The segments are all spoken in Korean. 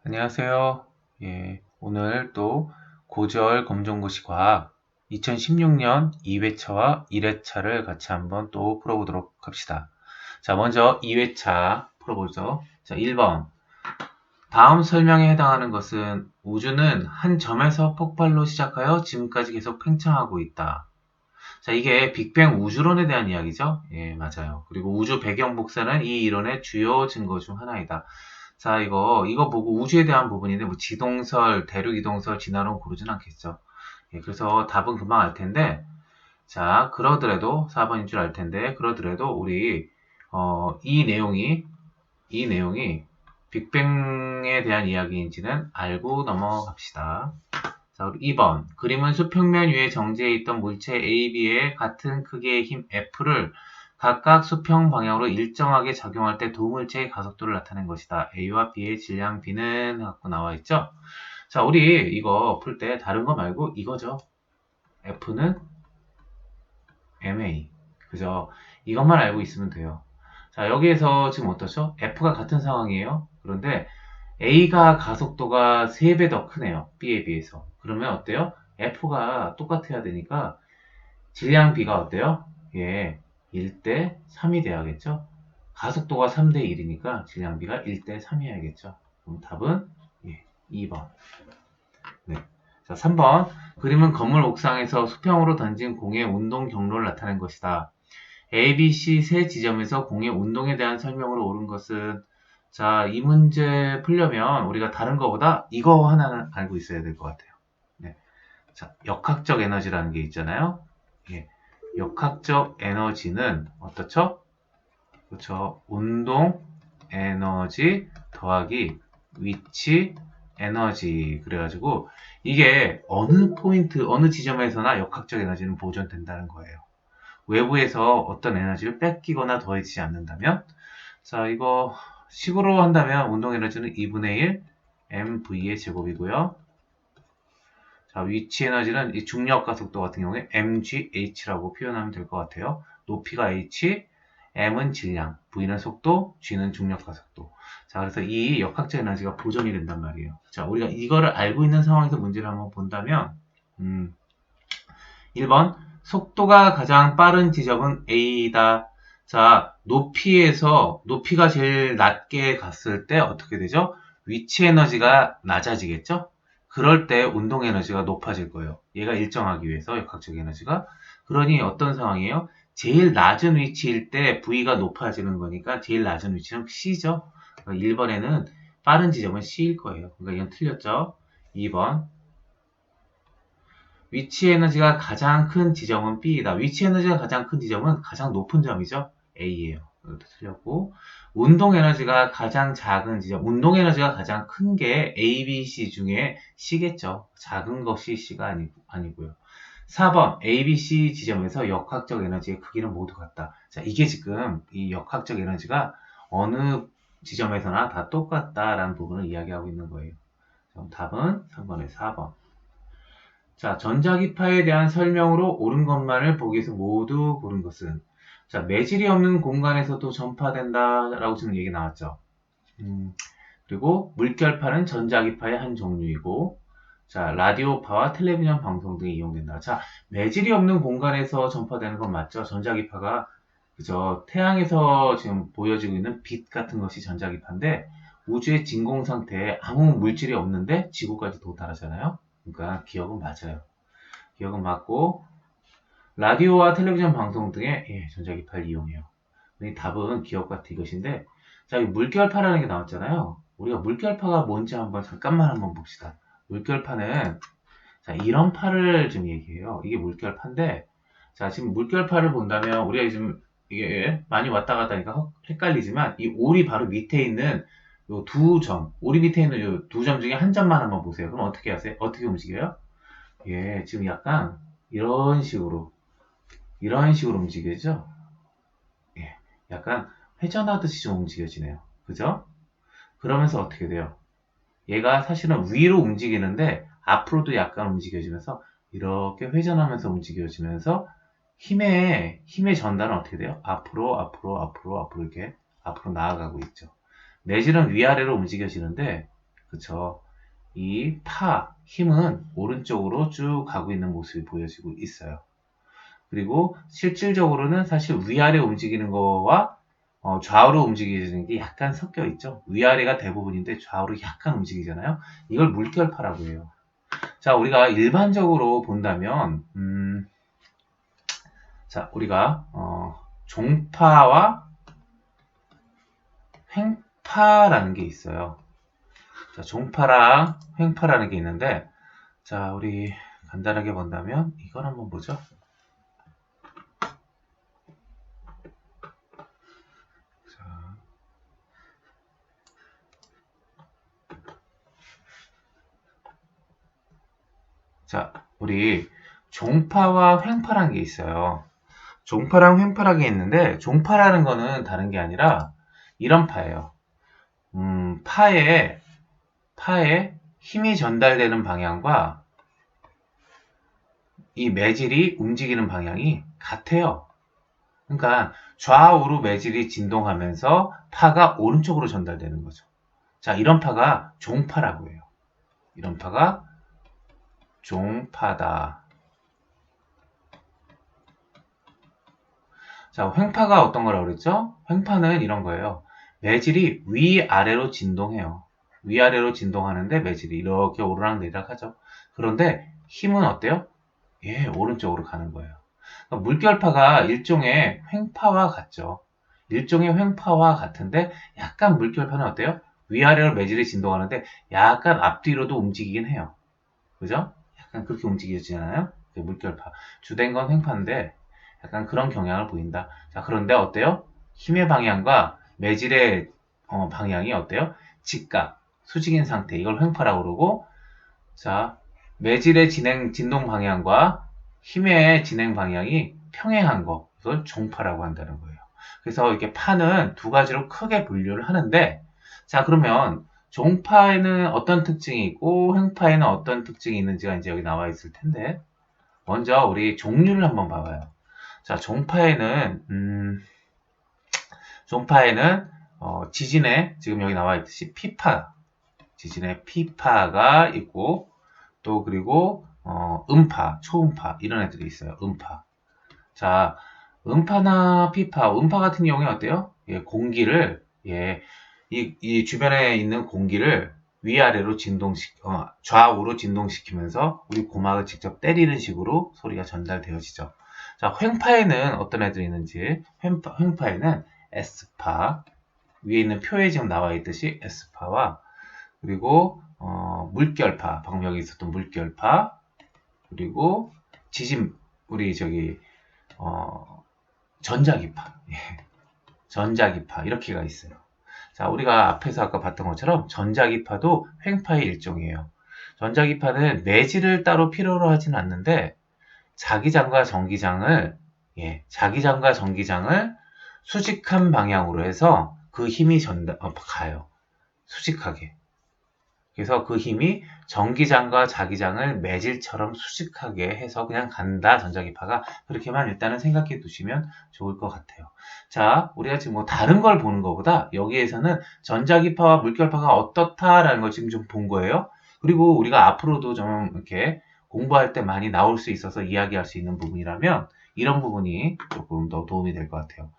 안녕하세요. 오늘 또 고지혈 검정고시 과학 2016년 2회차와 1회차를 같이 한번 또 풀어보도록 합시다. 자, 먼저 2회차 풀어보죠. 자, 1번. 다음 설명에 해당하는 것은 우주는 한 점에서 폭발로 시작하여 지금까지 계속 팽창하고 있다. 자, 이게 빅뱅 우주론에 대한 이야기죠? 예, 맞아요. 그리고 우주 배경 복사는 이 이론의 주요 증거 중 하나이다. 자, 이거 보고 우주에 대한 부분인데, 뭐, 지동설, 대륙이동설, 진화론 고르진 않겠죠. 예, 그래서 답은 금방 알 텐데, 자, 그러더라도, 4번인 줄 알 텐데, 그러더라도, 우리, 이 내용이 빅뱅에 대한 이야기인지는 알고 넘어갑시다. 자, 우리 2번. 그림은 수평면 위에 정지해 있던 물체 A, B의 같은 크기의 힘 F를 각각 수평 방향으로 일정하게 작용할 때 두 물체의 가속도를 나타낸 것이다. A와 B의 질량 B는 갖고 나와 있죠. 자, 우리 이거 풀 때 다른 거 말고 이거죠. F는 MA. 그죠? 이것만 알고 있으면 돼요. 자, 여기에서 지금 어떠죠? F가 같은 상황이에요. 그런데 A가 가속도가 3배 더 크네요. B에 비해서. 그러면 어때요? F가 똑같아야 되니까 질량 B가 어때요? 예, 1대 3이 돼야겠죠? 가속도가 3대 1이니까 질량 B가 1대 3이 어야겠죠. 그럼 답은 2번. 네. 자, 3번. 그림은 건물 옥상에서 수평으로 던진 공의 운동 경로를 나타낸 것이다. A, B, C 세 지점에서 공의 운동에 대한 설명으로 옳은 것은 자, 이 문제 풀려면 우리가 다른 거보다 이거 하나는 알고 있어야 될 것 같아요. 네. 자, 역학적 에너지라는 게 있잖아요. 예. 역학적 에너지는 어떻죠? 그렇죠. 운동 에너지 더하기 위치 에너지. 그래가지고 이게 어느 포인트, 어느 지점에서나 역학적 에너지는 보존된다는 거예요. 외부에서 어떤 에너지를 뺏기거나 더해지지 않는다면 자, 이거 식으로 한다면 운동 에너지는 2분의 1 mv의 제곱이고요. 자, 위치 에너지는 이 중력 가속도 같은 경우에 mgh라고 표현하면 될 것 같아요. 높이가 h, m은 질량, v는 속도, g는 중력 가속도. 자, 그래서 이 역학적 에너지가 보존이 된단 말이에요. 자, 우리가 이거를 알고 있는 상황에서 문제를 한번 본다면 1번 속도가 가장 빠른 지점은 A다. 자, 높이가 제일 낮게 갔을 때 어떻게 되죠? 위치 에너지가 낮아지겠죠? 그럴 때 운동 에너지가 높아질 거예요. 얘가 일정하기 위해서 역학적 에너지가. 그러니 어떤 상황이에요? 제일 낮은 위치일 때 V가 높아지는 거니까 제일 낮은 위치는 C죠. 1번에는 빠른 지점은 C일 거예요. 그러니까 이건 틀렸죠? 2번 위치 에너지가 가장 큰 지점은 B이다. 위치 에너지가 가장 큰 지점은 가장 높은 점이죠. A예요. 이것도 틀렸고 운동 에너지가 가장 작은 지점, 운동 에너지가 가장 큰 게 A, B, C 중에 C겠죠. 작은 것이 C가 아니고요. 4번 A, B, C 지점에서 역학적 에너지의 크기는 모두 같다. 자, 이게 지금 이 역학적 에너지가 어느 지점에서나 다 똑같다라는 부분을 이야기하고 있는 거예요. 그럼 답은 3번에 4번. 자, 전자기파에 대한 설명으로 옳은 것만을 보기에서 모두 고른 것은 자, 매질이 없는 공간에서도 전파된다 라고 지금 얘기 나왔죠. 그리고 물결파는 전자기파의 한 종류이고 자, 라디오파와 텔레비전 방송 등에 이용된다. 자, 매질이 없는 공간에서 전파되는 건 맞죠? 전자기파가 그죠? 태양에서 지금 보여지고 있는 빛 같은 것이 전자기파인데 우주의 진공 상태에 아무 물질이 없는데 지구까지 도달하잖아요. 그러니까 기억은 맞아요. 기억은 맞고 라디오와 텔레비전 방송 등의 전자기파를 이용해요. 이 답은 기억 같은 이것인데 자, 이 물결파라는 게 나왔잖아요. 우리가 물결파가 뭔지 잠깐만 한번 봅시다. 물결파는 자, 이런 파를 좀 얘기해요. 이게 물결파인데 자, 지금 물결파를 본다면 우리가 지금 이게 많이 왔다 갔다 하니까 헷갈리지만 이 올이 바로 밑에 있는 요 두 점, 올이 밑에 있는 요 두 점 중에 한 점만 한번 보세요. 그럼 어떻게 하세요? 어떻게 움직여요? 예, 지금 약간 이런 식으로 움직이죠? 예, 약간 회전하듯이 좀 움직여지네요. 그죠? 그러면서 어떻게 돼요? 얘가 사실은 위로 움직이는데 앞으로도 약간 움직여지면서 이렇게 회전하면서 움직여지면서 힘의 전달은 어떻게 돼요? 앞으로 이렇게 앞으로 나아가고 있죠. 내지는 위아래로 움직여지는데 그쵸? 이 힘은 오른쪽으로 쭉 가고 있는 모습이 보여지고 있어요. 그리고 실질적으로는 사실 위아래 움직이는 거와 좌우로 움직이는 게 약간 섞여 있죠. 위아래가 대부분인데 좌우로 약간 움직이잖아요. 이걸 물결파라고 해요. 자, 우리가 일반적으로 본다면, 자, 우리가 종파와 횡파라는 게 있어요. 자, 종파랑 횡파라는 게 있는데, 자, 우리 간단하게 본다면 이걸 한번 보죠. 자, 우리 종파와 횡파라는 게 있어요. 종파랑 횡파라는 게 있는데, 종파라는 거는 다른 게 아니라 이런 파예요. 파에 힘이 전달되는 방향과 이 매질이 움직이는 방향이 같아요. 그러니까 좌우로 매질이 진동하면서 파가 오른쪽으로 전달되는 거죠. 자, 이런 파가 종파라고 해요. 이런 파가 종파다. 자, 횡파가 어떤 거라고 그랬죠? 횡파는 이런 거예요. 매질이 위아래로 진동해요. 위아래로 진동하는데 매질이 이렇게 오르락내리락 하죠. 그런데 힘은 어때요? 예, 오른쪽으로 가는 거예요. 그러니까 물결파가 일종의 횡파와 같죠. 일종의 횡파와 같은데 약간 물결파는 어때요? 위아래로 매질이 진동하는데 약간 앞뒤로도 움직이긴 해요. 그죠? 약간 그렇게 움직여지잖아요. 물결파. 주된 건 횡파인데 약간 그런 경향을 보인다. 자, 그런데 어때요? 힘의 방향과 매질의 방향이 어때요? 직각, 수직인 상태. 이걸 횡파라고 그러고, 자, 매질의 진동 방향과 힘의 진행 방향이 평행한 거. 이걸 종파라고 한다는 거예요. 그래서 이렇게 파는 두 가지로 크게 분류를 하는데, 자, 그러면 종파에는 어떤 특징이 있고, 횡파에는 어떤 특징이 있는지가 이제 여기 나와 있을 텐데, 먼저 우리 종류를 한번 봐봐요. 자, 종파에는 지진에 지금 여기 나와 있듯이 피파, 지진의 피파가 있고 또 그리고 음파, 초음파 이런 애들이 있어요. 음파. 자, 음파나 피파, 음파 같은 경우에 어때요? 예, 공기를 이 주변에 있는 공기를 위아래로 좌우로 진동시키면서 우리 고막을 직접 때리는 식으로 소리가 전달되어지죠. 자, 횡파에는 어떤 애들이 있는지, 횡파에는 S파, 위에 있는 표에 지금 나와 있듯이 S파와, 그리고, 물결파, 방금 여기 있었던 물결파, 그리고 우리 전자기파, 전자기파, 이렇게가 있어요. 자, 우리가 앞에서 아까 봤던 것처럼 전자기파도 횡파의 일종이에요. 전자기파는 매질을 따로 필요로 하진 않는데 자기장과 전기장을 수직한 방향으로 해서 그 힘이 가요. 수직하게. 그래서 그 힘이 전기장과 자기장을 매질처럼 수직하게 해서 그냥 간다, 전자기파가. 그렇게만 일단은 생각해 두시면 좋을 것 같아요. 자, 우리가 지금 뭐 다른 걸 보는 것보다 여기에서는 전자기파와 물결파가 어떻다라는 걸 지금 좀 본 거예요. 그리고 우리가 앞으로도 좀 이렇게 공부할 때 많이 나올 수 있어서 이야기할 수 있는 부분이라면 이런 부분이 조금 더 도움이 될 것 같아요.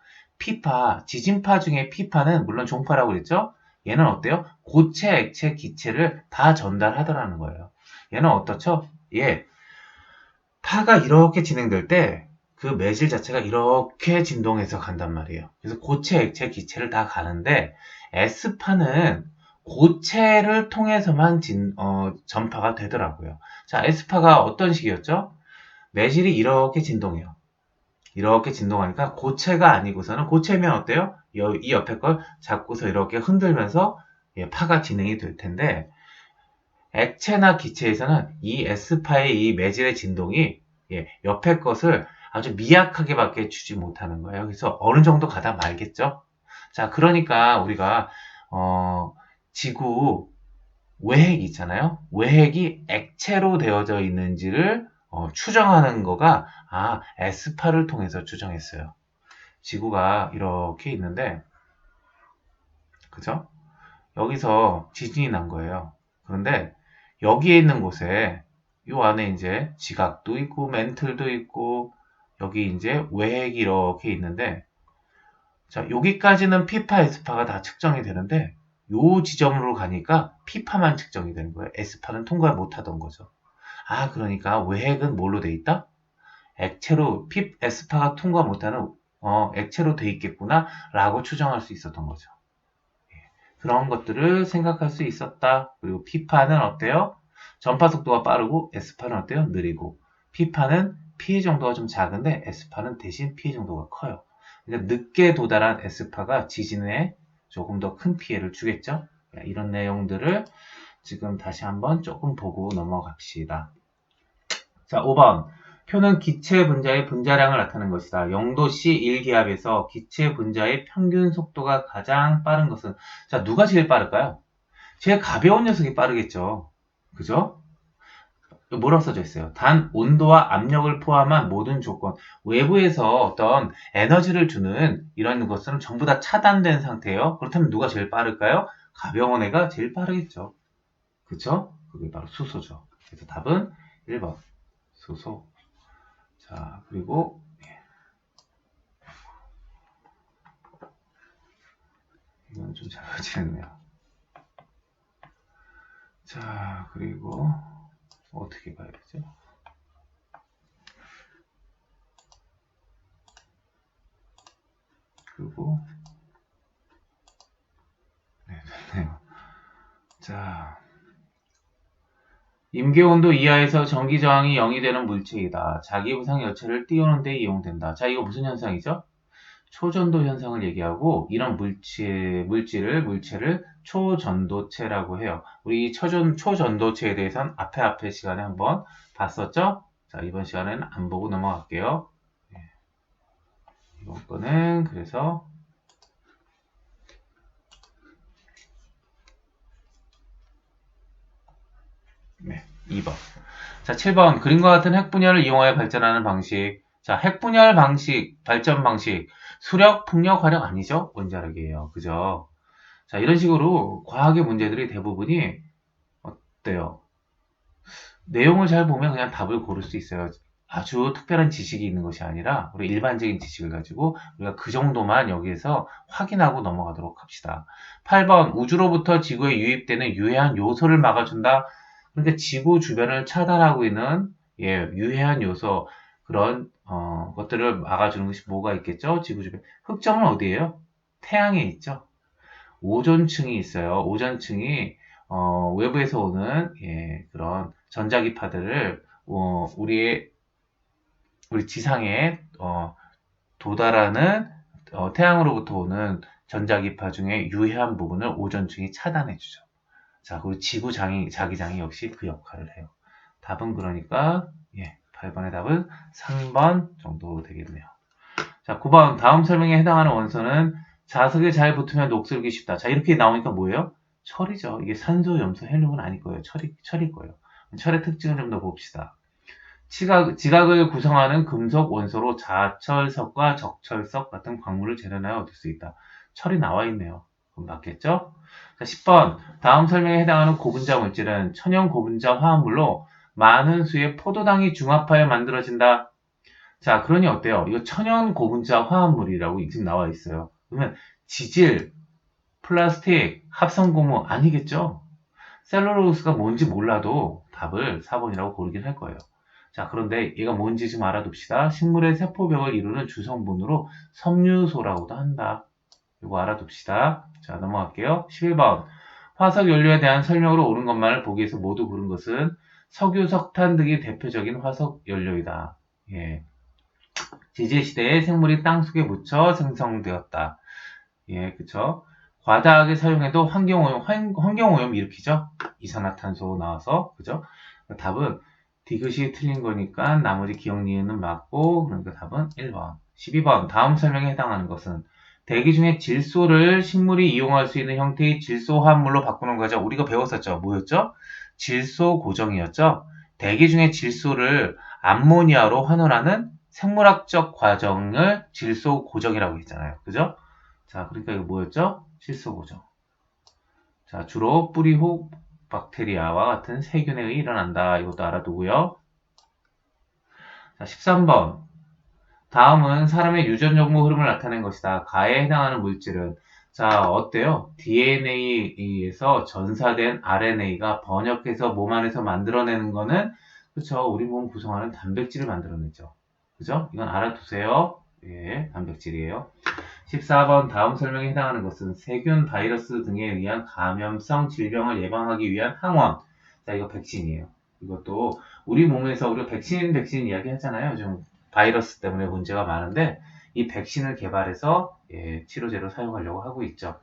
지진파 중에 피파는 물론 종파라고 그랬죠? 얘는 어때요? 고체, 액체, 기체를 다 전달하더라는 거예요. 얘는 어떻죠? 파가 이렇게 진행될 때 그 매질 자체가 이렇게 진동해서 간단 말이에요. 그래서 고체, 액체, 기체를 다 가는데 S파는 고체를 통해서만 전파가 되더라고요. 자, S파가 어떤 식이었죠? 매질이 이렇게 진동해요. 이렇게 진동하니까 고체가 아니고서는 고체면 어때요? 이 옆에 걸 잡고서 이렇게 흔들면서 파가 진행이 될 텐데 액체나 기체에서는 이 S파의 이 매질의 진동이 옆에 것을 아주 미약하게밖에 주지 못하는 거예요. 그래서 어느 정도 가다 말겠죠? 자, 그러니까 우리가 지구 외핵 있잖아요. 외핵이 액체로 되어져 있는지를 추정하는 거가 S파를 통해서 추정했어요. 지구가 이렇게 있는데, 그죠? 여기서 지진이 난 거예요. 그런데 여기에 있는 곳에 요 안에 이제 지각도 있고 멘틀도 있고 여기 이제 외핵이 이렇게 있는데 자 여기까지는 피파, 에스파가 다 측정이 되는데 요 지점으로 가니까 피파만 측정이 되는 거예요. 에스파는 통과 못하던 거죠. 아 그러니까 외핵은 뭘로 돼 있다? 액체로 에스파가 통과 못하는 액체로 돼 있겠구나 라고 추정할 수 있었던 거죠. 그런 것들을 생각할 수 있었다. 그리고 피파는 어때요? 전파 속도가 빠르고 에스파는 어때요? 느리고 피파는 피해 정도가 좀 작은데 에스파는 대신 피해 정도가 커요. 그러니까 늦게 도달한 에스파가 지진에 조금 더 큰 피해를 주겠죠. 이런 내용들을 지금 다시 한번 조금 보고 넘어갑시다. 자, 5번. 표는 기체 분자의 분자량을 나타내는 것이다. 0도씨 1기압에서 기체 분자의 평균 속도가 가장 빠른 것은 자, 누가 제일 빠를까요? 제일 가벼운 녀석이 빠르겠죠. 그죠? 뭐라고 써져 있어요? 단 온도와 압력을 포함한 모든 조건, 외부에서 어떤 에너지를 주는 이런 것은 전부 다 차단된 상태예요. 그렇다면 누가 제일 빠를까요? 가벼운 애가 제일 빠르겠죠. 그쵸? 그게 바로 수소죠. 그래서 답은 1번 수소. 자, 그리고 이건 좀 잘 그리네요. 자, 그리고 어떻게 봐야 되죠? 그리고 네, 됐네요. 자, 임계온도 이하에서 전기 저항이 0이 되는 물체이다. 자기부상 열체를 띄우는 데 이용된다. 자, 이거 무슨 현상이죠? 초전도 현상을 얘기하고 이런 물체를 초전도체라고 해요. 우리 이 초전도체에 대해서는 앞에 시간에 한번 봤었죠? 자, 이번 시간에는 안 보고 넘어갈게요. 이번 거는 그래서 네, 2번. 자, 7번. 그림과 같은 핵분열을 이용하여 발전하는 방식. 자, 핵분열 방식, 발전 방식. 수력, 풍력, 화력 아니죠? 원자력이에요. 그죠? 자, 이런 식으로 과학의 문제들이 대부분이 어때요? 내용을 잘 보면 그냥 답을 고를 수 있어요. 아주 특별한 지식이 있는 것이 아니라 우리 일반적인 지식을 가지고 우리가 그 정도만 여기에서 확인하고 넘어가도록 합시다. 8번 우주로부터 지구에 유입되는 유해한 요소를 막아준다. 그러니까 지구 주변을 차단하고 있는 유해한 요소 그런 것들을 막아주는 것이 뭐가 있겠죠? 지구 주변 흑점은 어디예요? 태양에 있죠. 오존층이 있어요. 오존층이 외부에서 오는 그런 전자기파들을 우리 지상에 도달하는 태양으로부터 오는 전자기파 중에 유해한 부분을 오존층이 차단해주죠. 자, 그리고 자기장이 역시 그 역할을 해요. 답은 그러니까 8번의 답은 3번 정도 되겠네요. 자, 9번 다음 설명에 해당하는 원소는 자석에 잘 붙으면 녹슬기 쉽다. 자, 이렇게 나오니까 뭐예요? 철이죠. 이게 산소, 염소, 헬륨은 아닐 거예요. 철일 거예요. 철의 특징을 좀 더 봅시다. 지각을 구성하는 금속 원소로 자철석과 적철석 같은 광물을 재련하여 얻을 수 있다. 철이 나와 있네요. 그럼 맞겠죠? 자, 10번. 다음 설명에 해당하는 고분자 물질은 천연 고분자 화합물로 많은 수의 포도당이 중합하여 만들어진다. 자, 그러니 어때요? 이거 천연 고분자 화합물이라고 지금 나와 있어요. 그러면 지질, 플라스틱, 합성고무 아니겠죠? 셀룰로스가 뭔지 몰라도 답을 4번이라고 고르긴 할 거예요. 자, 그런데 얘가 뭔지 좀 알아둡시다. 식물의 세포벽을 이루는 주성분으로 섬유소라고도 한다. 이거 알아둡시다. 자, 넘어갈게요. 11번. 화석 연료에 대한 설명으로 옳은 것만을 보기 위해서 모두 고른 것은 석유, 석탄 등이 대표적인 화석 연료이다. 예. 지질시대에 생물이 땅속에 묻혀 생성되었다. 예, 그쵸. 과다하게 사용해도 환경오염 일으키죠? 이산화탄소 나와서, 그죠? 답은 디귿이 틀린 거니까 나머지 기억 니은은 맞고, 그러니까 답은 1번. 12번. 다음 설명에 해당하는 것은 대기 중에 질소를 식물이 이용할 수 있는 형태의 질소 화합물로 바꾸는 거죠. 우리가 배웠었죠. 뭐였죠? 질소 고정이었죠. 대기 중에 질소를 암모니아로 환원하는 생물학적 과정을 질소 고정이라고 했잖아요. 그죠? 자, 그러니까 이거 뭐였죠? 질소 고정. 자, 주로 뿌리 박테리아와 같은 세균에 의해 일어난다. 이것도 알아두고요. 자, 13번. 다음은 사람의 유전 정보 흐름을 나타낸 것이다. 가에 해당하는 물질은 자, 어때요? DNA에 의해서 전사된 RNA가 번역해서 몸 안에서 만들어내는 거는 그쵸? 우리 몸 구성하는 단백질을 만들어내죠. 그죠? 이건 알아두세요. 예, 단백질이에요. 14번 다음 설명에 해당하는 것은 세균, 바이러스 등에 의한 감염성 질병을 예방하기 위한 항원. 자, 이거 백신이에요. 이것도 우리 몸에서 우리가 백신 이야기 하잖아요. 좀 바이러스 때문에 문제가 많은데 이 백신을 개발해서 예, 치료제로 사용하려고 하고 있죠.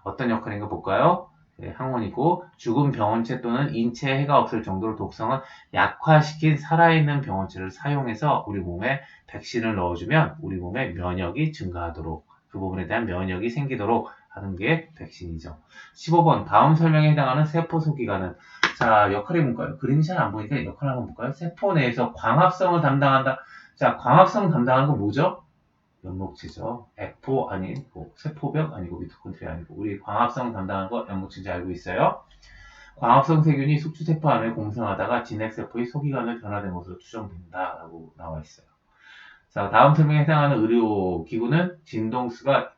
어떤 역할인가 볼까요? 예, 항원이고 죽은 병원체 또는 인체에 해가 없을 정도로 독성을 약화시킨 살아있는 병원체를 사용해서 우리 몸에 백신을 넣어주면 우리 몸의 면역이 증가하도록 그 부분에 대한 면역이 생기도록 하는 게 백신이죠. 15번 다음 설명에 해당하는 세포 소기관은 자 역할이 뭔가요? 그림이 잘 안 보니까 역할 한번 볼까요? 세포 내에서 광합성을 담당한다. 자 광합성 담당하는 건 뭐죠? 연목체죠. 액포 아니고 세포벽 아니고 미토콘드리아 아니고 우리 광합성 담당하는 거 연목체인지 알고 있어요. 광합성 세균이 숙주세포 안에 공생하다가 진핵세포의 소기관을 변화된 것으로 추정된다라고 나와 있어요. 자, 다음 설명에 해당하는 의료기구는 진동수가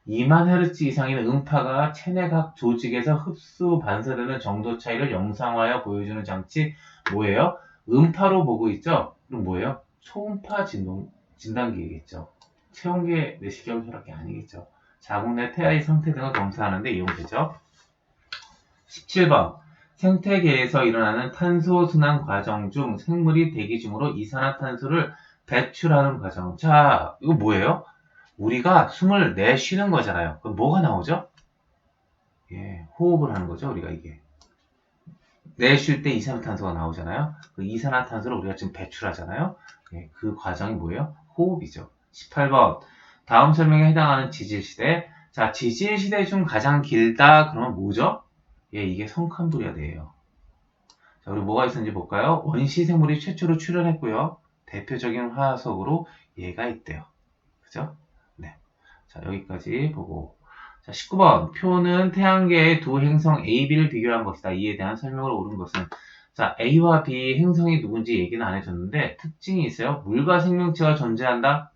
2만 헤르츠 이상인 음파가 체내각 조직에서 흡수 반사되는 정도 차이를 영상화하여 보여주는 장치 뭐예요? 음파로 보고 있죠? 그럼 뭐예요? 초음파 진단기겠죠. 체온계 내시경 혈압계 아니겠죠. 자궁 내 태아의 상태 등을 검사하는데 이용되죠. 17번 생태계에서 일어나는 탄소 순환 과정 중 생물이 대기 중으로 이산화탄소를 배출하는 과정. 자, 이거 뭐예요? 우리가 숨을 내쉬는 거잖아요. 그럼 뭐가 나오죠? 예, 호흡을 하는 거죠, 우리가 이게. 내쉴 때 이산화탄소가 나오잖아요. 그 이산화탄소를 우리가 지금 배출하잖아요. 예, 그 과정이 뭐예요? 호흡이죠. 18번. 다음 설명에 해당하는 지질시대. 자, 지질시대 중 가장 길다. 그러면 뭐죠? 예, 이게 성캄브리아대예요. 자, 우리 뭐가 있었는지 볼까요? 원시 생물이 최초로 출현했고요. 대표적인 화석으로 얘가 있대요. 그죠? 네. 자, 여기까지 보고. 자, 19번. 표는 태양계의 두 행성 A, B를 비교한 것이다. 이에 대한 설명을 옳은 것은 자, A와 B 행성이 누군지 얘기는 안 해줬는데 특징이 있어요. 물과 생명체가 존재한다.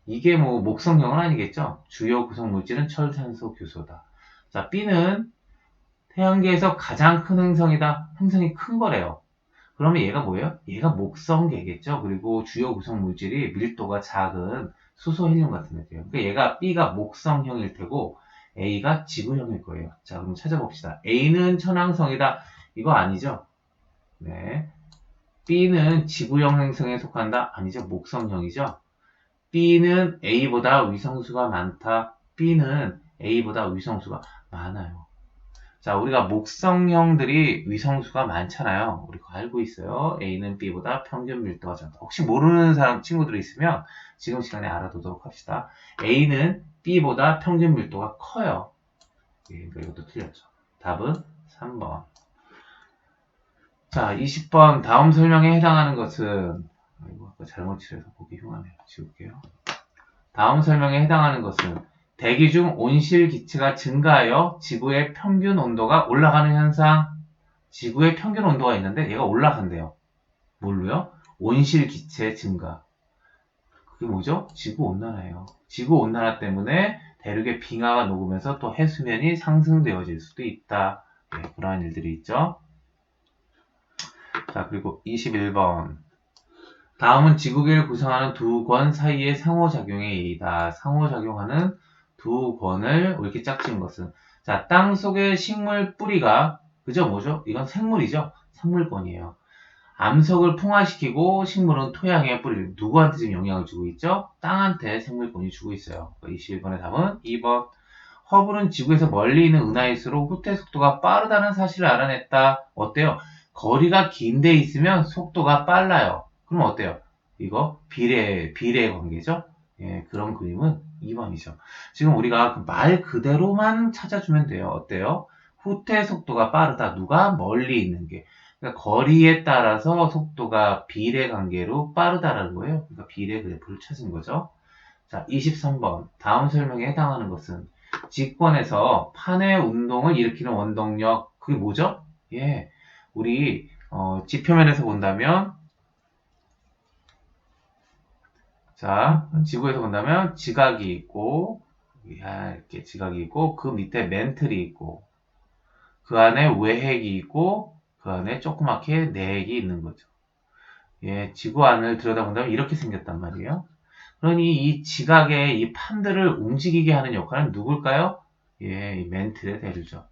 이게 뭐 목성형은 아니겠죠. 주요 구성 물질은 철, 산소, 규소다. 자, B는 태양계에서 가장 큰 행성이다. 행성이 큰 거래요. 그러면 얘가 뭐예요? 얘가 목성계겠죠. 그리고 주요 구성 물질이 밀도가 작은 수소, 헬륨 같은 애들이에요. 그러니까 얘가 B가 목성형일 테고 A가 지구형일 거예요. 자, 그럼 찾아봅시다. A는 천왕성이다. 이거 아니죠? 네. B는 지구형 행성에 속한다. 아니죠? 목성형이죠. B는 A보다 위성수가 많다. B는 A보다 위성수가 많아요. 자, 우리가 목성형들이 위성수가 많잖아요. 우리 그거 알고 있어요. A는 B보다 평균 밀도가 작다. 혹시 모르는 사람, 친구들이 있으면 지금 시간에 알아두도록 합시다. A는 B보다 평균 밀도가 커요. 예, 그러니까 이것도 틀렸죠. 답은 3번. 자, 20번 다음 설명에 해당하는 것은 아이고, 아까 잘못 칠해서 보기 흉하네요. 지울게요. 다음 설명에 해당하는 것은 대기 중 온실 기체가 증가하여 지구의 평균 온도가 올라가는 현상. 지구의 평균 온도가 있는데 얘가 올라간대요. 뭘로요? 온실 기체 증가. 그게 뭐죠? 지구 온난화예요. 지구 온난화 때문에 대륙의 빙하가 녹으면서 또 해수면이 상승되어질 수도 있다. 네, 그러한 일들이 있죠. 자, 그리고 21번. 다음은 지구계를 구성하는 두 권 사이의 상호작용의 예이다. 상호작용하는 두 권을 이렇게 짝지은 것은 자, 땅 속의 식물 뿌리가 그죠? 뭐죠? 이건 생물이죠? 생물권이에요. 암석을 풍화시키고 식물은 토양에 뿌리를 누구한테 지금 영향을 주고 있죠? 땅한테 생물권이 주고 있어요. 21번의 답은 2번. 허블은 지구에서 멀리 있는 은하일수록 후퇴 속도가 빠르다는 사실을 알아냈다. 어때요? 거리가 긴 데 있으면 속도가 빨라요. 그럼 어때요? 이거 비례 관계죠? 예, 그런 그림은 2번이죠. 지금 우리가 그 말 그대로만 찾아주면 돼요. 어때요? 후퇴 속도가 빠르다. 누가 멀리 있는 게. 그러니까 거리에 따라서 속도가 비례 관계로 빠르다라는 거예요. 그러니까 비례 그래프를 찾은 거죠. 자, 23번. 다음 설명에 해당하는 것은 직권에서 판의 운동을 일으키는 원동력 그게 뭐죠? 예, 우리 지표면에서 본다면, 자, 지구에서 본다면 지각이 있고, 이렇게 지각이 있고, 그 밑에 멘틀이 있고, 그 안에 외핵이 있고, 그 안에 조그맣게 내핵이 있는 거죠. 예, 지구 안을 들여다본다면 이렇게 생겼단 말이에요. 그러니 이 지각의 이 판들을 움직이게 하는 역할은 누굴까요? 예, 이 멘틀의 대류죠.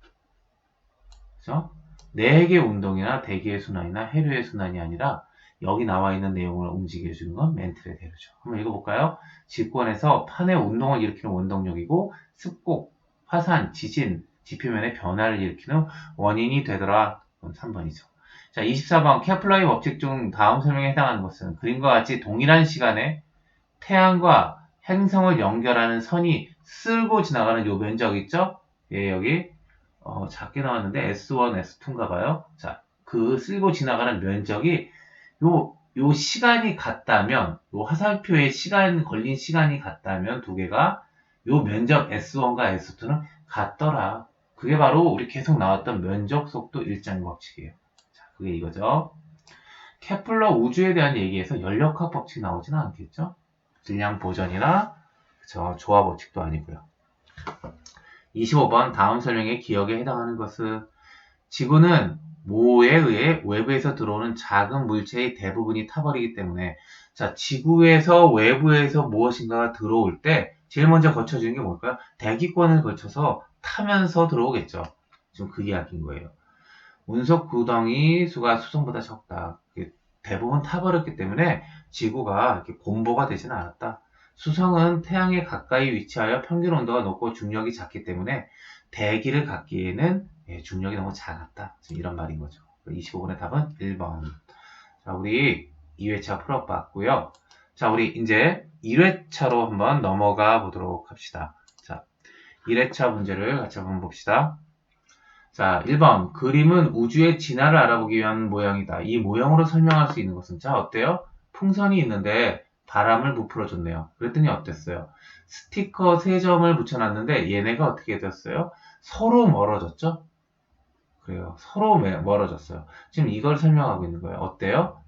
그죠? 내핵의 운동이나 대기의 순환이나 해류의 순환이 아니라 여기 나와 있는 내용을 움직여 주는 건 멘틀의 대류죠. 한번 읽어볼까요? 지구안에서 판의 운동을 일으키는 원동력이고 습곡, 화산, 지진, 지표면의 변화를 일으키는 원인이 되더라. 그건 3번이죠. 자, 24번 케플러의 법칙 중 다음 설명에 해당하는 것은 그림과 같이 동일한 시간에 태양과 행성을 연결하는 선이 쓸고 지나가는 요 면적 있죠? 예, 여기 작게 나왔는데 S1, S2인가 봐요. 자, 그 쓸고 지나가는 면적이 요 시간이 같다면, 요 화살표의 걸린 시간이 같다면 두 개가 요 면적 S1과 S2는 같더라. 그게 바로 우리 계속 나왔던 면적 속도 일장 법칙이에요. 자, 그게 이거죠. 케플러 우주에 대한 얘기에서 연력학 법칙 나오지는 않겠죠? 질량 보전이나 조화 법칙도 아니고요. 25번 다음 설명의 기억에 해당하는 것은 지구는 모에 의해 외부에서 들어오는 작은 물체의 대부분이 타버리기 때문에 자 지구에서 외부에서 무엇인가가 들어올 때 제일 먼저 거쳐지는 게 뭘까요? 대기권을 거쳐서 타면서 들어오겠죠. 지금 그 이야기인 거예요. 운석 구덩이 수가 수성보다 적다. 대부분 타버렸기 때문에 지구가 이렇게 곰보가 되지는 않았다. 수성은 태양에 가까이 위치하여 평균 온도가 높고 중력이 작기 때문에 대기를 갖기에는 중력이 너무 작았다. 이런 말인 거죠. 25번의 답은 1번. 자, 우리 2회차 풀어봤고요. 자, 우리 이제 1회차로 한번 넘어가 보도록 합시다. 자, 1회차 문제를 같이 한번 봅시다. 자, 1번. 그림은 우주의 진화를 알아보기 위한 모양이다. 이 모형으로 설명할 수 있는 것은, 자, 어때요? 풍선이 있는데 바람을 부풀어줬네요. 그랬더니 어땠어요? 스티커 3점을 붙여놨는데 얘네가 어떻게 됐어요? 서로 멀어졌죠? 그래요. 서로 멀어졌어요. 지금 이걸 설명하고 있는 거예요. 어때요?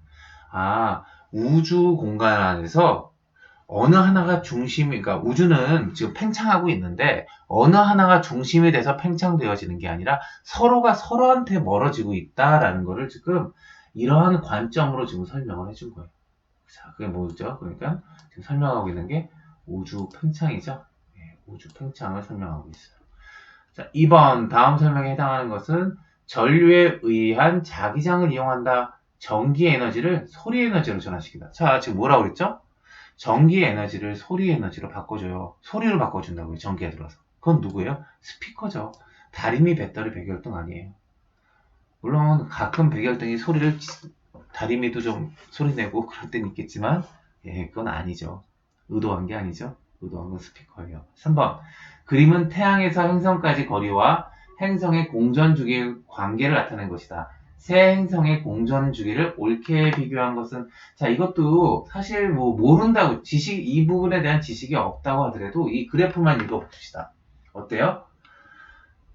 아, 우주 공간 안에서 어느 하나가 중심이, 그러니까 우주는 지금 팽창하고 있는데 어느 하나가 중심이 돼서 팽창되어지는 게 아니라 서로가 서로한테 멀어지고 있다라는 거를 지금 이러한 관점으로 지금 설명을 해준 거예요. 자, 그게 뭐죠? 그러니까 지금 설명하고 있는 게 우주 팽창이죠. 네, 우주 팽창을 설명하고 있어요. 자, 2번 다음 설명에 해당하는 것은 전류에 의한 자기장을 이용한다. 전기 에너지를 소리 에너지로 전환시킨다. 자, 지금 뭐라고 그랬죠? 전기 에너지를 소리 에너지로 바꿔줘요. 소리로 바꿔준다고요. 전기가 들어서. 그건 누구예요? 스피커죠. 다리미 배터리 백열등 아니에요. 물론 가끔 백열등이 다리미도 좀 소리 내고 그럴 땐 있겠지만 그건 아니죠. 의도한 게 아니죠. 의도한 건 스피커예요. 3번 그림은 태양에서 행성까지 거리와 행성의 공전 주기의 관계를 나타낸 것이다. 새 행성의 공전 주기를 옳게 비교한 것은 자 이것도 사실 뭐 모른다고 이 부분에 대한 지식이 없다고 하더라도 이 그래프만 읽어봅시다. 어때요?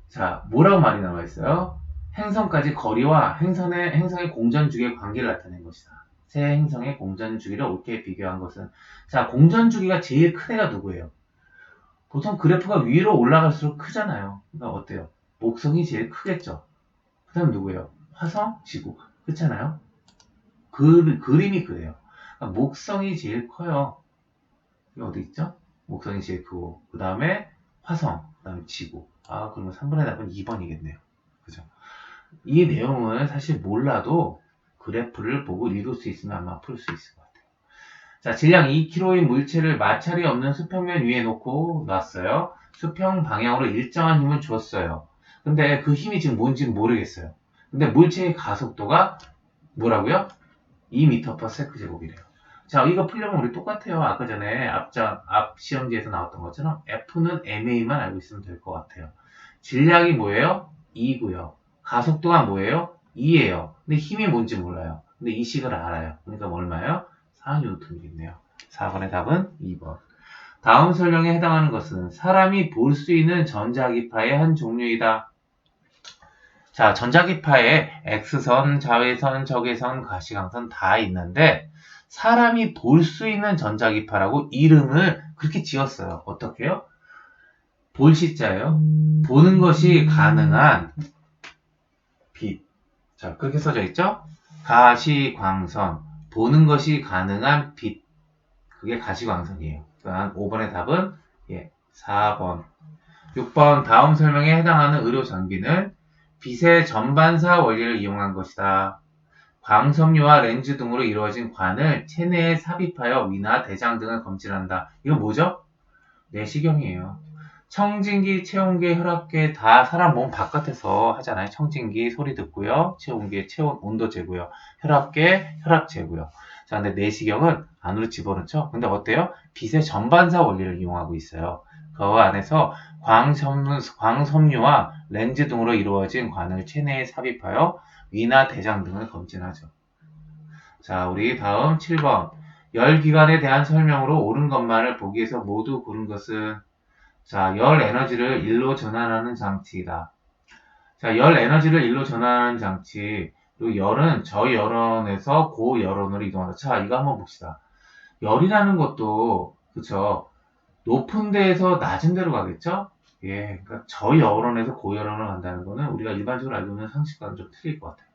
자 뭐라고 말이 나와 있어요? 행성까지 거리와 행성의 공전 주기의 관계를 나타낸 것이다. 새 행성의 공전 주기를 옳게 비교한 것은 자 공전 주기가 제일 큰 애가 누구예요? 보통 그래프가 위로 올라갈수록 크잖아요. 그러니까 어때요? 목성이 제일 크겠죠. 그 다음 누구예요? 화성, 지구. 그렇잖아요. 그림이 그래요. 그러니까 목성이 제일 커요. 이게 어디 있죠? 목성이 제일 크고 그 다음에 화성, 그 다음에 지구. 아 그러면 3번의 답은 2번이겠네요. 그죠? 이 내용을 사실 몰라도 그래프를 보고 읽을 수 있으면 아마 풀 수 있을 것 같아요. 자, 질량 2kg의 물체를 마찰이 없는 수평면 위에 놓고 놨어요. 수평 방향으로 일정한 힘을 줬어요. 근데 그 힘이 지금 뭔지는 모르겠어요. 근데 물체의 가속도가 뭐라고요? 2m/s 제곱이래요. 자, 이거 풀려면 우리 똑같아요. 아까 전에 앞 시험지에서 나왔던 것처럼 F는 MA만 알고 있으면 될 것 같아요. 질량이 뭐예요? 2고요. 가속도가 뭐예요? 2예요. 근데 힘이 뭔지 몰라요. 근데 이 식을 알아요. 그러니까 얼마예요? 4N이겠네요. 4번의 답은 2번. 다음 설명에 해당하는 것은 사람이 볼 수 있는 전자기파의 한 종류이다. 자, 전자기파에 X선, 자외선, 적외선, 가시광선 다 있는데 사람이 볼 수 있는 전자기파라고 이름을 그렇게 지었어요. 어떻게요? 볼 시자예요. 보는 것이 가능한 빛. 자, 그렇게 써져 있죠? 가시광선. 보는 것이 가능한 빛. 그게 가시광선이에요. 그러니까 5번의 답은 4번. 6번 다음 설명에 해당하는 의료 장비는 빛의 전반사 원리를 이용한 것이다. 광섬유와 렌즈 등으로 이루어진 관을 체내에 삽입하여 위나 대장 등을 검진한다. 이건 뭐죠? 내시경이에요. 청진기, 체온계, 혈압계 다 사람 몸 바깥에서 하잖아요. 청진기 소리 듣고요. 체온계, 체온 온도 재고요. 혈압계, 혈압 재고요. 자, 근데 내시경은 안으로 집어넣죠. 근데 어때요? 빛의 전반사 원리를 이용하고 있어요. 그 안에서 광섬유와 렌즈 등으로 이루어진 관을 체내에 삽입하여 위나 대장 등을 검진하죠. 자, 우리 다음 7번. 열기관에 대한 설명으로 옳은 것만을 보기 위해서 모두 고른 것은 자, 열 에너지를 일로 전환하는 장치이다. 자, 열 에너지를 일로 전환하는 장치. 그리고 열은 저열원에서 고열원으로 이동한다. 자, 이거 한번 봅시다. 열이라는 것도, 그쵸. 높은 데에서 낮은 데로 가겠죠? 예, 그러니까 저열원에서 고열원으로 간다는 거는 우리가 일반적으로 알고 있는 상식과는 좀 틀릴 것 같아요.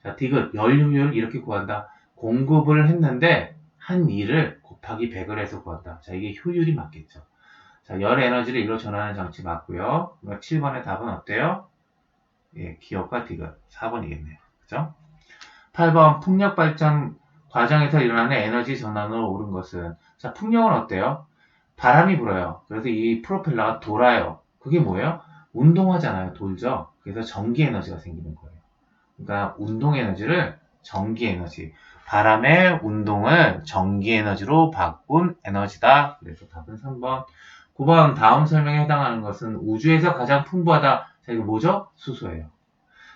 자, 디귿, 열 효율을 이렇게 구한다. 공급을 했는데, 한 일을 곱하기 100을 해서 구한다. 자, 이게 효율이 맞겠죠. 자, 열 에너지를 일로 전환하는 장치 맞고요. 7번의 답은 어때요? 예, 기억과 디귿. 4번이겠네요. 그죠? 8번 풍력 발전 과정에서 일어나는 에너지 전환으로 옳은 것은 자, 풍력은 어때요? 바람이 불어요. 그래서 이 프로펠러가 돌아요. 그게 뭐예요? 운동하잖아요. 돌죠? 그래서 전기 에너지가 생기는 거예요. 그러니까 운동 에너지를 전기 에너지. 바람의 운동을 전기 에너지로 바꾼 에너지다. 그래서 답은 3번. 9번 다음 설명에 해당하는 것은 우주에서 가장 풍부하다. 자, 이거 뭐죠? 수소예요.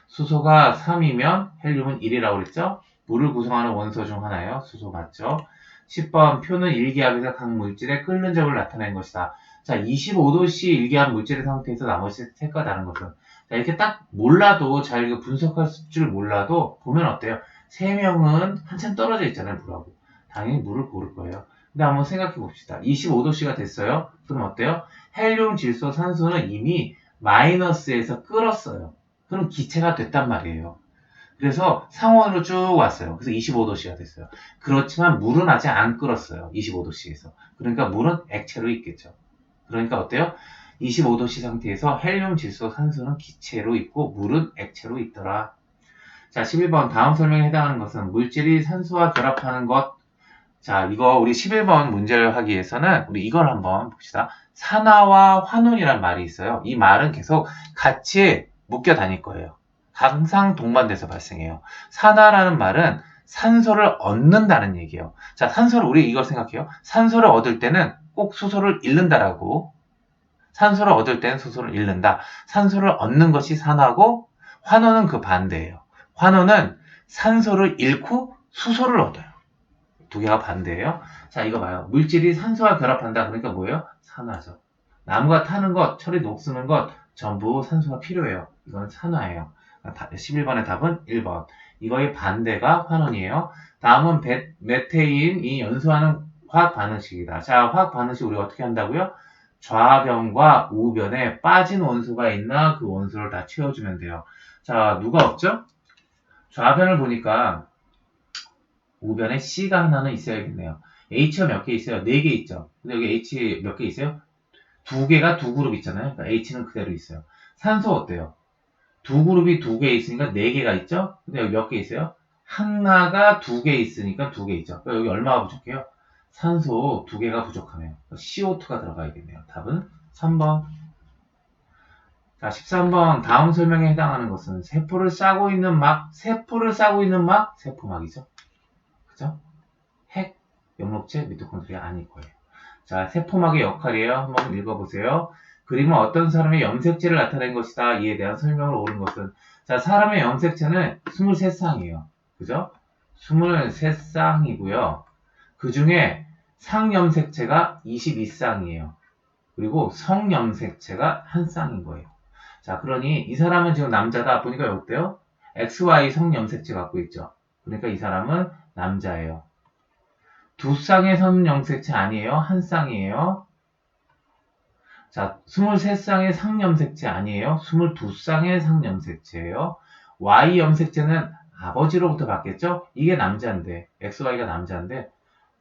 수소가 3이면 헬륨은 1이라고 그랬죠? 물을 구성하는 원소 중 하나예요. 수소 맞죠? 10번 표는 일기압에서 각 물질의 끓는 점을 나타낸 것이다. 자, 25도씨 일기압 물질의 상태에서 나머지 색과 다른 것은 자, 이렇게 딱 몰라도 잘 분석할 줄 몰라도 보면 어때요? 3명은 한참 떨어져 있잖아요. 물하고. 당연히 물을 고를 거예요. 근데 한번 생각해 봅시다. 25도씨가 됐어요. 그럼 어때요? 헬륨, 질소, 산소는 이미 마이너스에서 끓었어요. 그럼 기체가 됐단 말이에요. 그래서 상온으로 쭉 왔어요. 그래서 25도씨가 됐어요. 그렇지만 물은 아직 안 끓었어요. 25도씨에서. 그러니까 물은 액체로 있겠죠. 그러니까 어때요? 25도씨 상태에서 헬륨, 질소, 산소는 기체로 있고 물은 액체로 있더라. 자, 11번 다음 설명에 해당하는 것은 물질이 산소와 결합하는 것. 자, 이거 우리 11번 문제를 하기 위해서는 우리 이걸 한번 봅시다. 산화와 환원이란 말이 있어요. 이 말은 계속 같이 묶여 다닐 거예요. 항상 동반돼서 발생해요. 산화라는 말은 산소를 얻는다는 얘기예요. 자, 산소를 우리 이걸 생각해요. 산소를 얻을 때는 꼭 수소를 잃는다라고. 산소를 얻을 때는 수소를 잃는다. 산소를 얻는 것이 산화고 환원은 그 반대예요. 환원은 산소를 잃고 수소를 얻어요. 두 개가 반대예요. 자, 이거 봐요. 물질이 산소와 결합한다. 그러니까 뭐예요? 산화죠. 나무가 타는 것, 철이 녹쓰는 것 전부 산소가 필요해요. 이건 산화예요. 11번의 답은 1번. 이거의 반대가 환원이에요. 다음은 메테인이 연소하는 화학 반응식이다. 자, 화학 반응식 우리 어떻게 한다고요? 좌변과 우변에 빠진 원소가 있나 그 원소를 다 채워주면 돼요. 자, 누가 없죠? 좌변을 보니까 우변에 C가 하나는 있어야겠네요. H가 몇 개 있어요? 4개 있죠. 근데 여기 H 몇 개 있어요? 2개가 두 그룹 있잖아요. 그러니까 H는 그대로 있어요. 산소 어때요? 두 그룹이 2개 있으니까 4개가 있죠? 근데 여기 몇 개 있어요? 하나가 2개 있으니까 2개 있죠. 그러니까 여기 얼마가 부족해요? 산소 2개가 부족하네요. CO2가 들어가야겠네요. 답은 3번. 자, 13번 다음 설명에 해당하는 것은 세포를 싸고 있는 막, 세포막이죠. 그죠? 핵, 영록체, 미토콘드리아 아닐 거예요. 자, 세포막의 역할이에요. 한번 읽어보세요. 그림은 어떤 사람의 염색체를 나타낸 것이다. 이에 대한 설명을 옳은 것은 자, 사람의 염색체는 23쌍이에요. 그죠? 23쌍이고요. 그 중에 상염색체가 22쌍이에요. 그리고 성염색체가 1쌍인 거예요. 자, 그러니 이 사람은 지금 남자다 보니까 어때요? XY 성염색체 갖고 있죠. 그러니까 이 사람은 남자예요. 두 쌍의 성염색체 아니에요? 한 쌍이에요. 자, 23쌍의 상염색체 아니에요? 22쌍의 상염색체예요. Y 염색체는 아버지로부터 받겠죠? 이게 남자인데, XY가 남자인데,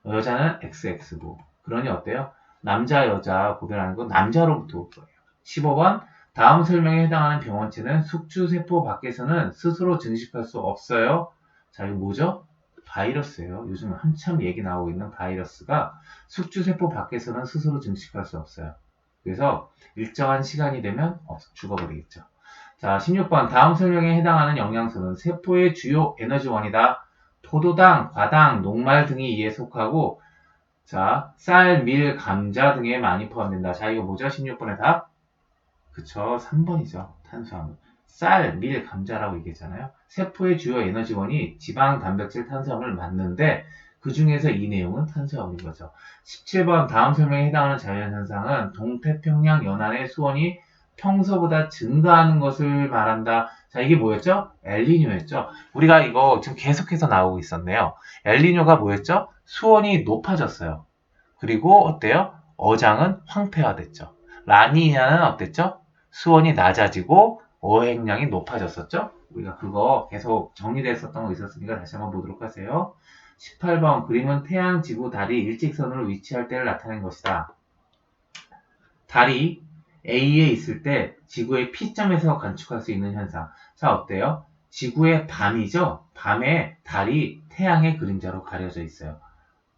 여자는 XX고. 그러니 어때요? 남자, 여자 구별하는 건 남자로부터 올 거예요. 15번, 다음 설명에 해당하는 병원체는 숙주세포 밖에서는 스스로 증식할 수 없어요. 자, 이거 뭐죠? 바이러스예요. 요즘 한참 얘기 나오고 있는 바이러스가 숙주세포 밖에서는 스스로 증식할 수 없어요. 그래서 일정한 시간이 되면 죽어버리겠죠. 자, 16번 다음 설명에 해당하는 영양소는 세포의 주요 에너지원이다. 포도당, 과당, 녹말 등이 이에 속하고 자, 쌀, 밀, 감자 등에 많이 포함된다. 자, 이거 뭐죠? 16번의 답? 그쵸, 3번이죠. 탄수화물. 쌀, 밀, 감자라고 얘기했잖아요. 세포의 주요 에너지원이 지방, 단백질, 탄수화물 맞는데 그 중에서 이 내용은 탄수화물인 거죠. 17번 다음 설명에 해당하는 자연현상은 동태평양 연안의 수온이 평소보다 증가하는 것을 말한다. 자, 이게 뭐였죠? 엘니뇨였죠. 우리가 이거 지금 계속해서 나오고 있었네요. 엘니뇨가 뭐였죠? 수온이 높아졌어요. 그리고 어때요? 어장은 황폐화됐죠. 라니냐는 어땠죠? 수온이 낮아지고 어획량이 높아졌었죠? 우리가 그거 계속 정리됐었던 거 있었으니까 다시 한번 보도록 하세요. 18번 그림은 태양, 지구, 달이 일직선으로 위치할 때를 나타낸 것이다. 달이 A에 있을 때 지구의 P점에서 관측할 수 있는 현상. 자, 어때요? 지구의 밤이죠? 밤에 달이 태양의 그림자로 가려져 있어요.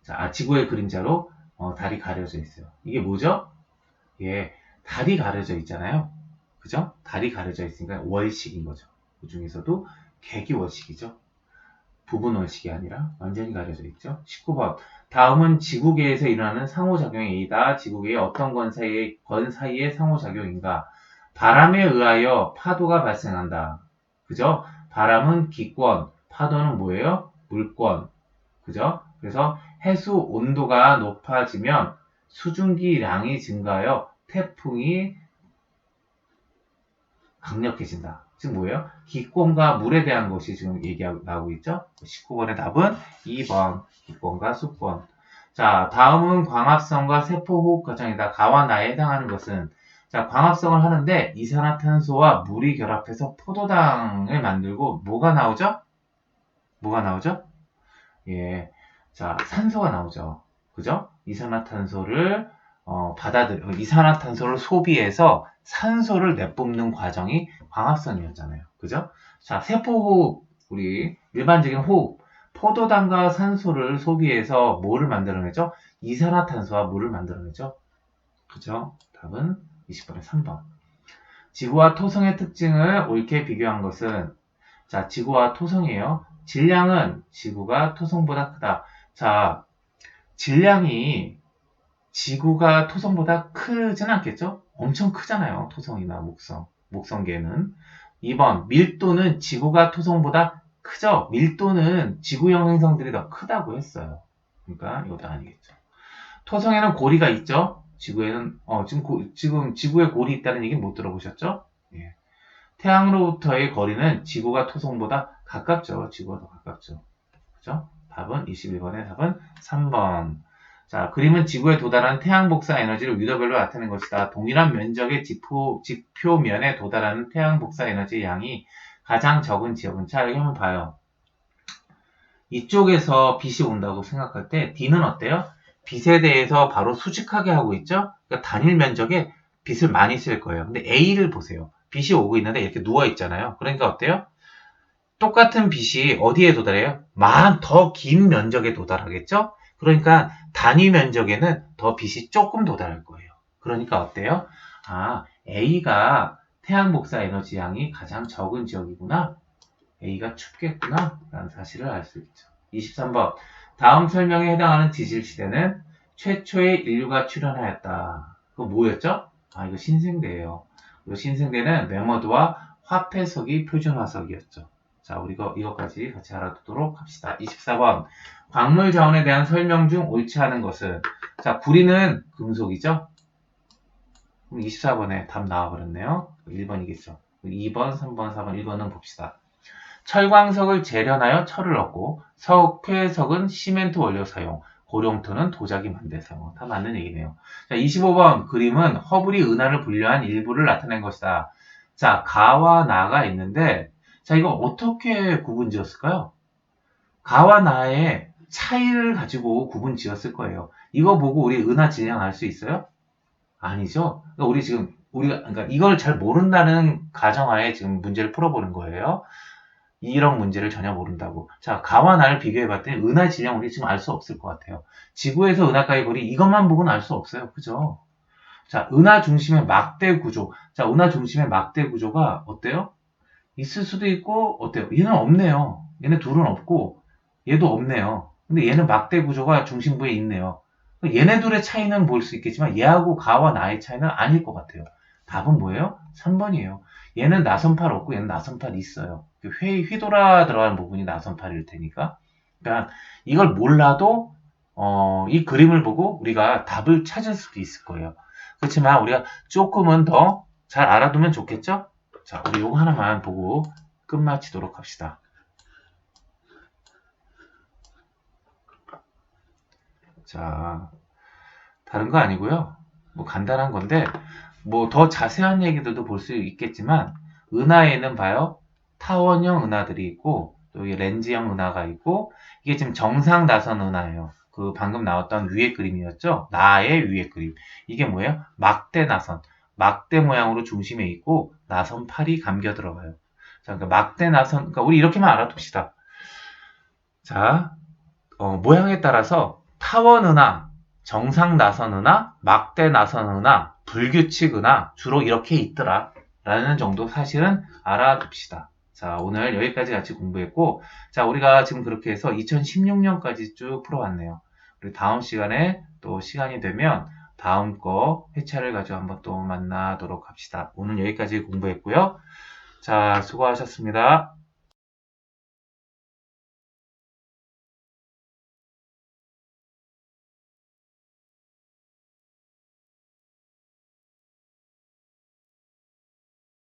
자, 지구의 그림자로 달이 가려져 있어요. 이게 뭐죠? 예, 달이 가려져 있잖아요. 그죠? 달이 가려져 있으니까 월식인 거죠. 그 중에서도 개기월식이죠. 부분월식이 아니라 완전히 가려져 있죠. 19번. 다음은 지구계에서 일어나는 상호작용의 A다. 지구계의 어떤 건 사이의 상호작용인가? 바람에 의하여 파도가 발생한다. 그죠? 바람은 기권, 파도는 뭐예요? 물권. 그죠? 그래서 해수 온도가 높아지면 수증기량이 증가하여 태풍이 강력해진다. 즉 뭐예요? 기권과 물에 대한 것이 지금 나오고 있죠? 19번의 답은 2번 기권과 수권. 자, 다음은 광합성과 세포호흡 과정이다. 가와 나에 해당하는 것은 자, 광합성을 하는데 이산화탄소와 물이 결합해서 포도당을 만들고 뭐가 나오죠? 뭐가 나오죠? 예, 자, 산소가 나오죠. 그죠? 이산화탄소를 소비해서 산소를 내뿜는 과정이 광합성이었잖아요. 그죠? 자, 세포호흡, 우리 일반적인 호흡, 포도당과 산소를 소비해서 뭐를 만들어내죠? 이산화탄소와 물을 만들어내죠. 그죠? 답은 20번의 3번. 지구와 토성의 특징을 옳게 비교한 것은 자, 지구와 토성이에요. 질량은 지구가 토성보다 크다. 자, 질량이 지구가 토성보다 크진 않겠죠? 엄청 크잖아요. 토성이나 목성계는. 2번, 밀도는 지구가 토성보다 크죠? 밀도는 지구형 행성들이 더 크다고 했어요. 그러니까 이것도 아니겠죠. 토성에는 고리가 있죠? 지구에는, 지금 지구에 골이 있다는 얘기 못 들어보셨죠? 예. 태양으로부터의 거리는 지구가 토성보다 가깝죠. 지구가 더 가깝죠. 그죠? 답은 21번의 답은 3번. 자, 그림은 지구에 도달한 태양 복사 에너지를 위도별로 나타낸 것이다. 동일한 면적의 지표면에 도달하는 태양 복사 에너지의 양이 가장 적은 지역은 자, 여기 한번 봐요. 이쪽에서 빛이 온다고 생각할 때 D는 어때요? 빛에 대해서 바로 수직하게 하고 있죠? 그러니까 단일 면적에 빛을 많이 쓸 거예요. 근데 A를 보세요. 빛이 오고 있는데 이렇게 누워 있잖아요. 그러니까 어때요? 똑같은 빛이 어디에 도달해요? 더 긴 면적에 도달하겠죠? 그러니까 단위 면적에는 더 빛이 조금 도달할 거예요. 그러니까 어때요? 아, A가 태양 복사 에너지 양이 가장 적은 지역이구나. A가 춥겠구나. 라는 사실을 알 수 있죠. 23번. 다음 설명에 해당하는 지질시대는 최초의 인류가 출현하였다. 그거 뭐였죠? 아, 이거 신생대예요. 그리고 신생대는 메머드와 화폐석이 표준화석이었죠. 자, 우리 이것까지 같이 알아두도록 합시다. 24번. 광물 자원에 대한 설명 중 옳지 않은 것은 자, 구리는 금속이죠? 그럼 24번에 답 나와버렸네요. 1번이겠죠. 2번, 3번, 4번, 1번은 봅시다. 철광석을 재련하여 철을 얻고 석회석은 시멘트 원료 사용, 고룡토는 도자기 만들 사용. 다 맞는 얘기네요. 자, 25번 그림은 허블이 은하를 분류한 일부를 나타낸 것이다. 자, 가와 나가 있는데 자, 이거 어떻게 구분 지었을까요? 가와 나의 차이를 가지고 구분 지었을 거예요. 이거 보고 우리 은하 질량 알 수 있어요? 아니죠. 그러니까 우리 지금 그러니까 이걸 잘 모른다는 가정하에 지금 문제를 풀어보는 거예요. 이런 문제를 전혀 모른다고. 자, 가와 나를 비교해봤더니 은하 질량 우리 지금 알 수 없을 것 같아요. 지구에서 은하가의 거리 이것만 보고는 알 수 없어요. 그죠? 자, 은하 중심의 막대 구조. 자, 은하 중심의 막대 구조가 어때요? 있을 수도 있고 어때요? 얘는 없네요. 얘네 둘은 없고 얘도 없네요. 근데 얘는 막대 구조가 중심부에 있네요. 얘네 둘의 차이는 볼 수 있겠지만 얘하고 가와 나의 차이는 아닐 것 같아요. 답은 뭐예요? 3번이에요. 얘는 나선팔 없고 얘는 나선팔 있어요. 휘돌아 들어가는 부분이 나선팔일 테니까. 그러니까 이걸 몰라도 이 그림을 보고 우리가 답을 찾을 수도 있을 거예요. 그렇지만 우리가 조금은 더 잘 알아두면 좋겠죠? 자, 우리 요거 하나만 보고 끝마치도록 합시다. 자, 다른 거 아니고요. 뭐 간단한 건데 뭐 더 자세한 얘기들도 볼 수 있겠지만 은하에는 봐요. 타원형 은하들이 있고 또 여기 렌즈형 은하가 있고 이게 지금 정상 나선 은하예요. 그 방금 나왔던 위의 그림이었죠. 나의 위의 그림. 이게 뭐예요? 막대 나선. 막대 모양으로 중심에 있고 나선 팔이 감겨 들어가요. 자, 그러니까 막대 나선. 그러니까 우리 이렇게만 알아둡시다. 자, 모양에 따라서 타원 은하, 정상 나선 은하, 막대 나선 은하, 불규칙 은하 주로 이렇게 있더라 라는 정도 사실은 알아둡시다. 자, 오늘 여기까지 같이 공부했고 자, 우리가 지금 그렇게 해서 2016년까지 쭉 풀어왔네요. 우리 다음 시간에 또 시간이 되면 다음 거 회차를 가지고 한번 또 만나도록 합시다. 오늘 여기까지 공부했고요. 자, 수고하셨습니다.